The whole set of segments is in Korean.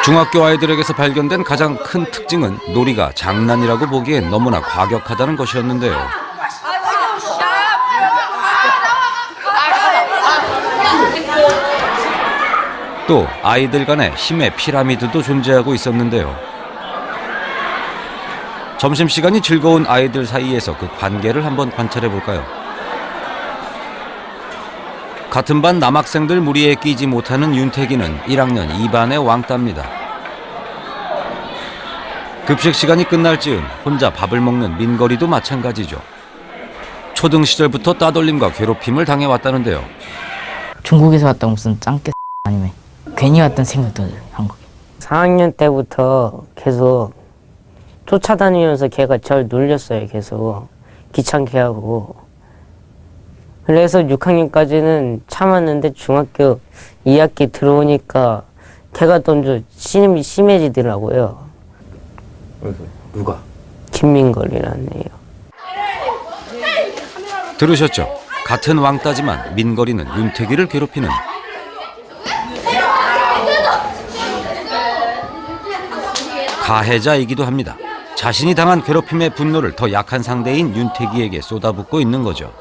중학교 아이들에게서 발견된 가장 큰 특징은 놀이가 장난이라고 보기엔 너무나 과격하다는 것이었는데요. 또 아이들 간에 힘의 피라미드도 존재하고 있었는데요. 점심시간이 즐거운 아이들 사이에서 그 관계를 한번 관찰해 볼까요? 같은 반 남학생들 무리에 끼지 못하는 윤태기는 1학년 2반의 왕따입니다. 급식 시간이 끝날 즈음 혼자 밥을 먹는 민거리도 마찬가지죠. 초등 시절부터 따돌림과 괴롭힘을 당해왔다는데요. 중국에서 왔다 무슨 짱깨 아니면 괜히 왔던 생각도 들어요, 한국에. 4학년 때부터 계속 쫓아다니면서 걔가 절 놀렸어요. 계속 귀찮게 하고. 그래서 6학년까지는 참았는데 중학교 2학기 들어오니까 걔가 좀 심해지더라고요. 그래서 누가? 김민걸이라는 애요. 들으셨죠? 같은 왕따지만 민거리는 윤태기를 괴롭히는 가해자이기도 합니다. 자신이 당한 괴롭힘의 분노를 더 약한 상대인 윤태기에게 쏟아붓고 있는 거죠.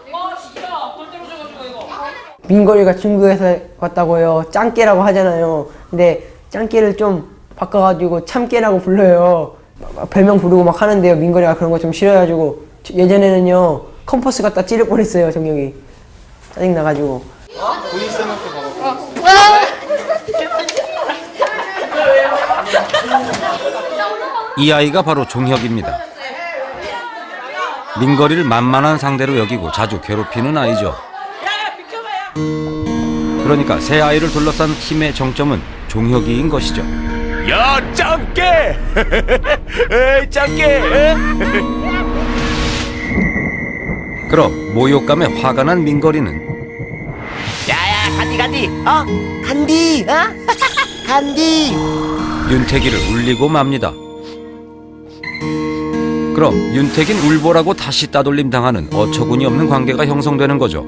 민거리가 중국에서 왔다고요. 짱깨라고 하잖아요. 근데 짱깨를 좀 바꿔가지고 참깨라고 불러요. 별명 부르고 막 하는데요. 민거리가 그런 거 좀 싫어해가지고 예전에는요 컴퍼스 갖다 찌를 뻔했어요. 정혁이 짜증나가지고. 이 아이가 바로 종혁입니다. 민거리를 만만한 상대로 여기고 자주 괴롭히는 아이죠. 그러니까 새 아이를 둘러싼 힘의 정점은 종혁이인 것이죠. 야, 짱깨! 에이, 짱깨! 그럼 모욕감에 화가 난 민거리는 야야, 간디, 간디, 간디! 윤태기를 울리고 맙니다. 그럼 윤태기는 울보라고 다시 따돌림 당하는 어처구니 없는 관계가 형성되는 거죠.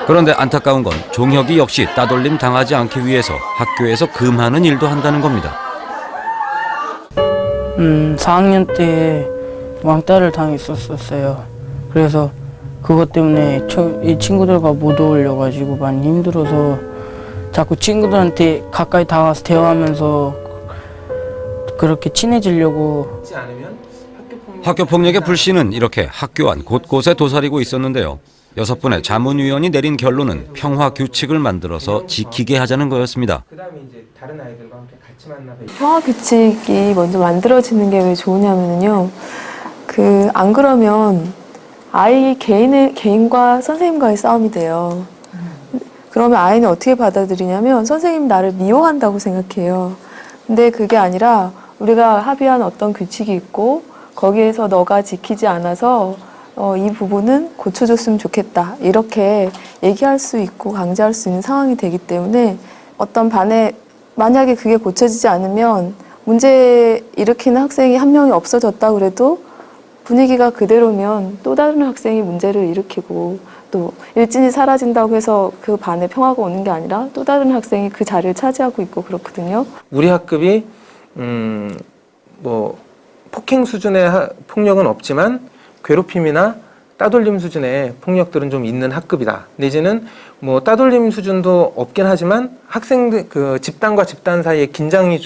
그런데 안타까운 건 종혁이 역시 따돌림 당하지 않기 위해서 학교에서 금하는 일도 한다는 겁니다. 4학년 때 왕따를 당했었어요. 그래서 그것 때문에 이 친구들과 못 어울려가지고 많이 힘들어서 자꾸 친구들한테 가까이 다가가서 대화하면서 그렇게 친해지려고. 학교폭력의 불씨는 이렇게 학교 안 곳곳에 도사리고 있었는데요. 6분의 자문위원이 내린 결론은 평화 규칙을 만들어서 지키게 하자는 거였습니다. 평화 규칙이 먼저 만들어지는 게 왜 좋으냐면요. 안 그러면 아이 개인과 선생님과의 싸움이 돼요. 그러면 아이는 어떻게 받아들이냐면 선생님이 나를 미워한다고 생각해요. 근데 그게 아니라 우리가 합의한 어떤 규칙이 있고 거기에서 너가 지키지 않아서 이 부분은 고쳐줬으면 좋겠다. 이렇게 얘기할 수 있고 강제할 수 있는 상황이 되기 때문에 어떤 반에 만약에 그게 고쳐지지 않으면 문제 일으키는 학생이 한 명이 없어졌다 그래도 분위기가 그대로면 또 다른 학생이 문제를 일으키고 또 일진이 사라진다고 해서 그 반에 평화가 오는 게 아니라 또 다른 학생이 그 자리를 차지하고 있고 그렇거든요. 우리 학급이 폭행 수준의 폭력은 없지만 괴롭힘이나 따돌림 수준의 폭력들은 좀 있는 학급이다. 내지는 따돌림 수준도 없긴 하지만 학생들 집단과 집단 사이에 긴장이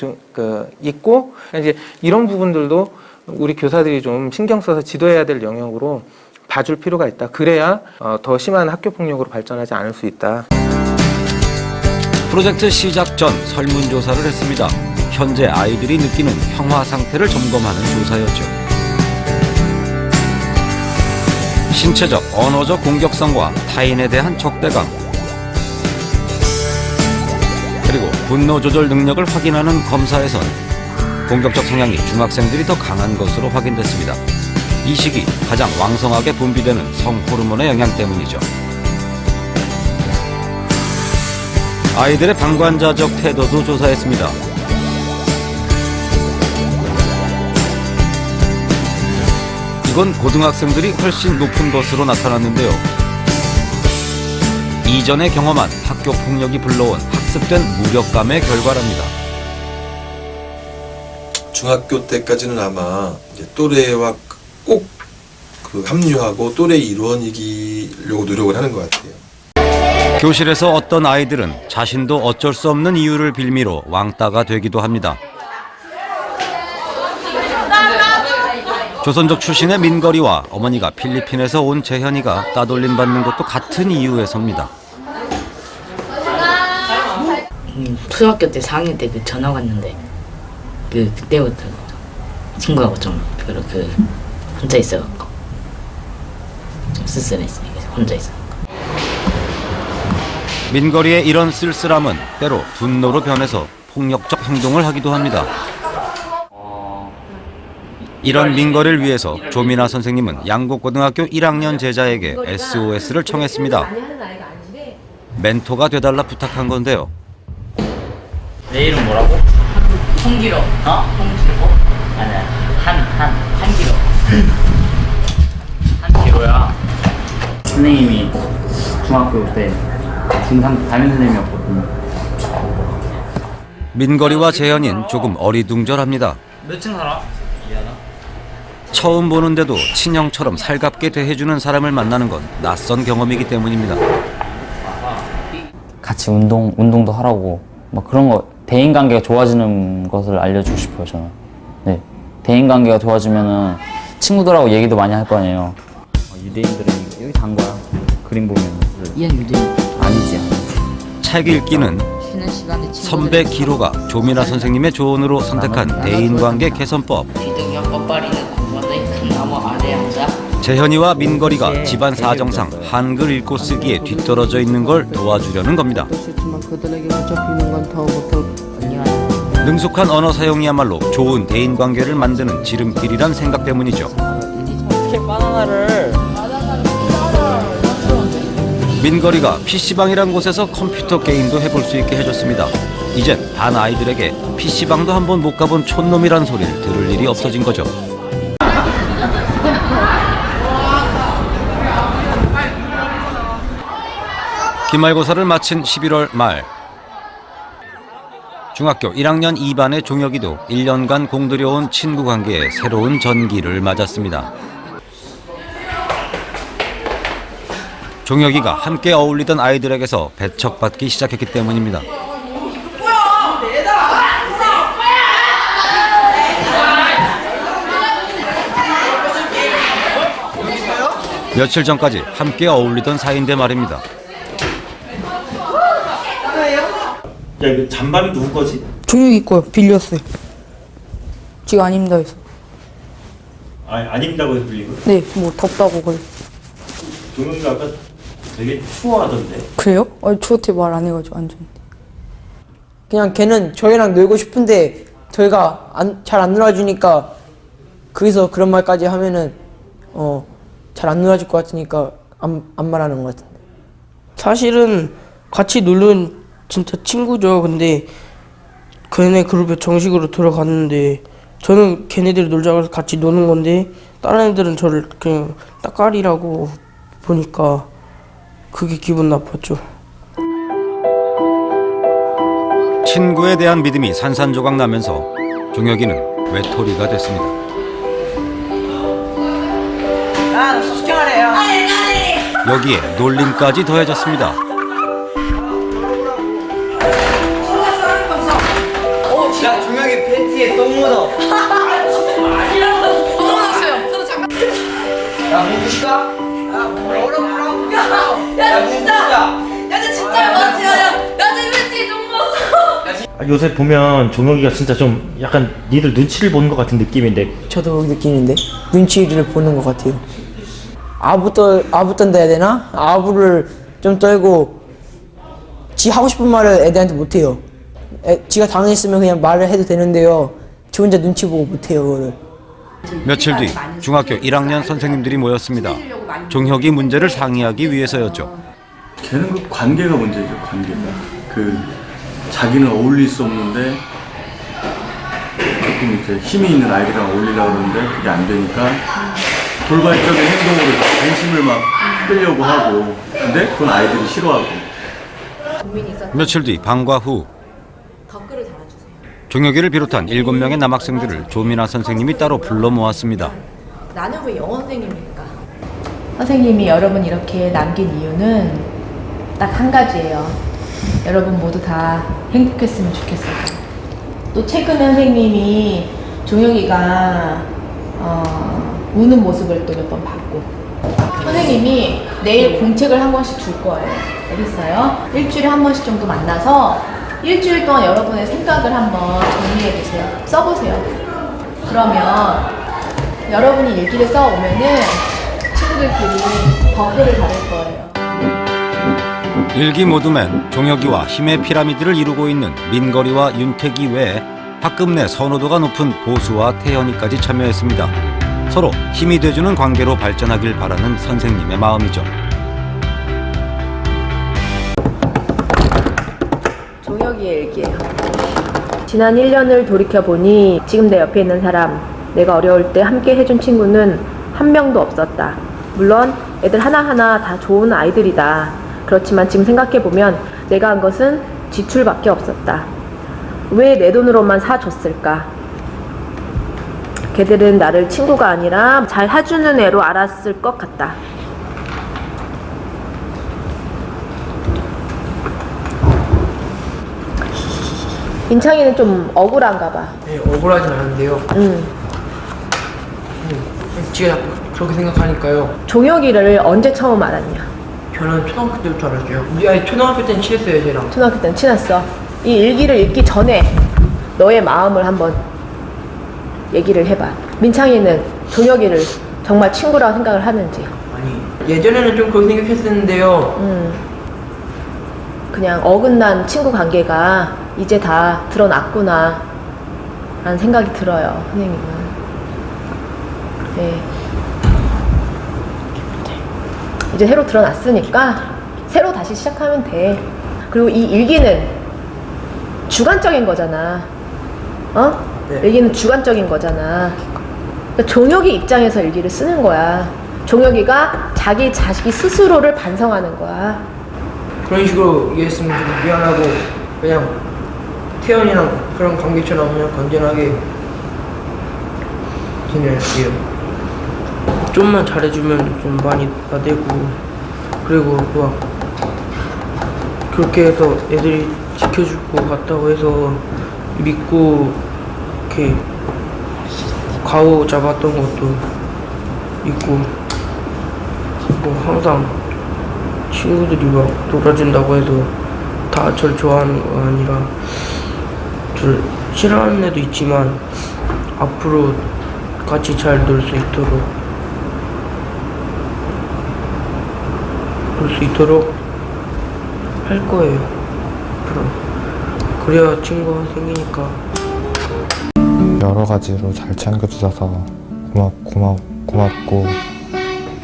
있고 이제 이런 부분들도 우리 교사들이 좀 신경 써서 지도해야 될 영역으로 봐줄 필요가 있다. 그래야 더 심한 학교 폭력으로 발전하지 않을 수 있다. 프로젝트 시작 전 설문조사를 했습니다. 현재 아이들이 느끼는 평화 상태를 점검하는 조사였죠. 신체적, 언어적 공격성과 타인에 대한 적대감, 그리고 분노 조절 능력을 확인하는 검사에선 공격적 성향이 중학생들이 더 강한 것으로 확인됐습니다. 이 시기 가장 왕성하게 분비되는 성호르몬의 영향 때문이죠. 아이들의 방관자적 태도도 조사했습니다. 이건 고등학생들이 훨씬 높은 것으로 나타났는데요. 이전에 경험한 학교 폭력이 불러온 학생 학습된 무력감의 결과랍니다. 중학교 때까지는 아마 이제 또래와 꼭 합류하고 또래 일원이기려고 노력을 하는 것 같아요. 교실에서 어떤 아이들은 자신도 어쩔 수 없는 이유를 빌미로 왕따가 되기도 합니다. 조선족 출신의 민거리와 어머니가 필리핀에서 온 재현이가 따돌림 받는 것도 같은 이유에서입니다. 초등학교 때 4학년 때 그 전화 왔는데 그때부터 친구하고 좀 혼자 있어갖고 좀 쓸쓸했어요. 혼자 있어. 민거리의 이런 쓸쓸함은 때로 분노로 변해서 폭력적 행동을 하기도 합니다. 이런 민거리를 위해서 조민아 선생님은 양곡고등학교 1학년 제자에게 SOS를 청했습니다. 멘토가 돼달라 부탁한 건데요. 내 이름 뭐라고? 홍기로. 홍기로? 아니야. 한기로. 한기로야. 선생님이 중학교 때 중3 담임 선생님이었거든요. 민거리와 재현이는 조금 어리둥절합니다. 몇 층 살아? 처음 보는데도 친형처럼 살갑게 대해주는 사람을 만나는 건 낯선 경험이기 때문입니다. 같이 운동도 하라고 막 그런 거 대인관계가 좋아지는 것을 알려주고 싶어요 저는. 네, 대인관계가 좋아지면은 친구들하고 얘기도 많이 할 거 아니에요. 유대인들은 여기 단 거야. 그림 보면. 이한 유대인. 아니지. 책 읽기는 선배 기로가 조민아 선생님의 조언으로 선택한 대인관계 개선법. 기둥형 뻗바리는 공원의 큰 나무 아래 앉아. 재현이와 민거리가 집안 사정상 한글 읽고 쓰기에 뒤떨어져 있는 걸 도와주려는 겁니다. 능숙한 언어 사용이야말로 좋은 대인관계를 만드는 지름길이란 생각 때문이죠. 민거리가 PC방이란 곳에서 컴퓨터 게임도 해볼 수 있게 해줬습니다. 이젠 반 아이들에게 PC방도 한번 못 가본 촌놈이란 소리를 들을 일이 없어진 거죠. 기말고사를 마친 11월 말, 중학교 1학년 2반의 종혁이도 1년간 공들여온 친구 관계에 새로운 전기를 맞았습니다. 종혁이가 함께 어울리던 아이들에게서 배척받기 시작했기 때문입니다. 며칠 전까지 함께 어울리던 사이인데 말입니다. 야, 이거 잠바리 누구 거지? 종육이 거요. 빌렸어요. 지가 안 입는다 해서. 안 입는다고 해서 빌린 거야? 네, 뭐 덥다고 그래. 종영이가 아까 되게 추워하던데. 그래요? 저한테 말 안 해가지고 안 좋은데. 그냥 걔는 저희랑 놀고 싶은데 저희가 잘 안 놀아주니까 거기서 그런 말까지 하면은 잘 안 놀아줄 것 같으니까 안 말하는 것 같은데. 사실은 같이 놀는 진짜 친구죠. 근데 걔네 그룹에 정식으로 들어갔는데 저는 걔네들 놀자고 해서 같이 노는 건데 다른 애들은 저를 그냥 따까리라고 보니까 그게 기분 나빴죠. 친구에 대한 믿음이 산산조각 나면서 종혁이는 외톨이가 됐습니다. 여기에 놀림까지 더해졌습니다. 야, 종혁이 팬티에 똥 묻어. 똥 묻었어요. 저도 잠깐. 야, 묻으실까? 야 진짜 맞지야. 야내 팬티 똥 묻었어. 요새 보면 종혁이가 진짜 좀 약간 니들 눈치를 보는 것 같은 느낌인데. 저도 느끼는데 눈치를 보는 것 같아요. 아부 떤다 해야 되나? 아부를 좀 떨고 지 하고 싶은 말을 애들한테 못해요. 지가 당했으면 그냥 말을 해도 되는데요. 지 혼자 눈치 보고 못해요, 그거를. 며칠 뒤 중학교 1학년 선생님들이 모였습니다. 종혁이 문제를 상의하기 위해서였죠. 걔는 그 관계가 문제죠, 관계가. 자기는 어울릴 수 없는데 조금 이렇게 힘이 있는 아이들이랑 어울리려고 그러는데 그게 안 되니까 돌발적인 행동으로 관심을 막 끌려고 하고, 근데 그건 아이들이 싫어하고. 며칠 뒤 방과 후 종혁이를 비롯한 7명의 남학생들을 조민아 선생님이 따로 불러 모았습니다. 나는 왜 영어 선생님일까? 선생님이 여러분 이렇게 남긴 이유는 딱 한 가지예요. 여러분 모두 다 행복했으면 좋겠어요. 또 최근에 선생님이 종혁이가 우는 모습을 또 몇 번 봤고, 선생님이 내일 공책을 한 권씩 줄 거예요. 알겠어요? 일주일에 한 번씩 정도 만나서 일주일 동안 여러분의 생각을 한번 정리해 주세요. 써보세요. 그러면 여러분이 일기를 써오면은 친구들끼리 버프를 받을 거예요. 일기 모둠엔 종혁이와 힘의 피라미드를 이루고 있는 민거리와 윤택이 외에 학급 내 선호도가 높은 보수와 태연이까지 참여했습니다. 서로 힘이 돼주는 관계로 발전하길 바라는 선생님의 마음이죠. 종혁이의 일기예요. 지난 1년을 돌이켜보니 지금 내 옆에 있는 사람, 내가 어려울 때 함께 해준 친구는 한 명도 없었다. 물론 애들 하나하나 다 좋은 아이들이다. 그렇지만 지금 생각해보면 내가 한 것은 지출밖에 없었다. 왜 내 돈으로만 사줬을까? 걔들은 나를 친구가 아니라 잘 해주는 애로 알았을 것 같다. 인창이는 좀 억울한가 봐. 네, 억울하진 않은데요. 제가 그렇게 생각하니까요. 종혁이를 언제 처음 알았냐? 저는 초등학교 때부터 알았죠. 아니, 초등학교 때는 친했어요, 쟤랑. 초등학교 때는 친했어. 이 일기를 읽기 전에 너의 마음을 한번 얘기를 해봐. 민창이는 종혁이를 정말 친구라고 생각을 하는지. 아니, 예전에는 좀 그렇게 생각했었는데요. 그냥 어긋난 친구 관계가 이제 다 드러났구나 라는 생각이 들어요, 선생님은. 네. 이제 새로 드러났으니까 새로 다시 시작하면 돼. 그리고 이 일기는 주관적인 거잖아. 네. 일기는 주관적인 거잖아. 그러니까 종혁이 입장에서 일기를 쓰는 거야. 종혁이가 자기 스스로를 반성하는 거야. 그런 식으로 얘기했으면 좀 미안하고 그냥 태연이랑 그런 관계처럼 그냥 건전하게 지낼게요. 좀만 잘해주면 좀 많이 나대고, 그리고 막 그렇게 해서 애들이 지켜줄 것 같다고 해서 믿고 이렇게 가오 잡았던 것도 있고, 뭐 항상 친구들이 막 놀아준다고 해서 다 절 좋아하는 거 아니라 절 싫어하는 애도 있지만 앞으로 같이 잘 놀 수 있도록 할 거예요. 그럼 그래야 친구가 생기니까. 여러 가지로 잘 챙겨주셔서 고맙고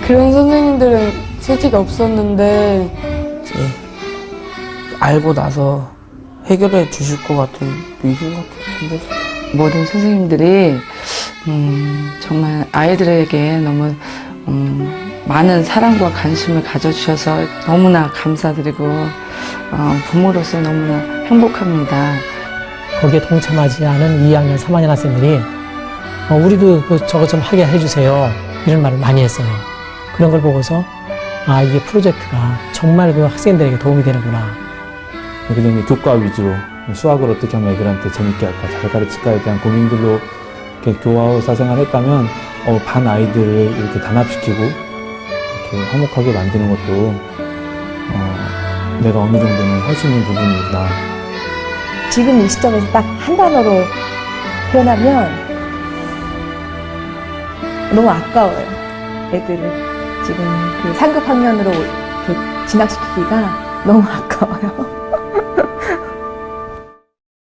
그런 선생님들은 솔직히 없었는데 이제 알고 나서 해결해 주실 것 같은 이 생각이 들었어요. 모든 선생님들이 정말 아이들에게 너무 많은 사랑과 관심을 가져주셔서 너무나 감사드리고 부모로서 너무나 행복합니다. 거기에 동참하지 않은 2학년, 3학년 학생들이 우리도 저거 좀 하게 해주세요. 이런 말을 많이 했어요. 그런 걸 보고서 이게 프로젝트가 정말 그 학생들에게 도움이 되는구나. 그냥 교과 위주로 수학을 어떻게 하면 애들한테 재밌게 할까, 잘 가르칠까에 대한 고민들로 이렇게 교과의사 생활을 했다면 반 아이들을 이렇게 단합시키고 이렇게 화목하게 만드는 것도 내가 어느 정도는 할 수 있는 부분이구나. 지금 이 시점에서 딱 한 단어로 표현하면 너무 아까워요. 애들을 지금 그 상급 학년으로 진학시키기가 너무 아까워요.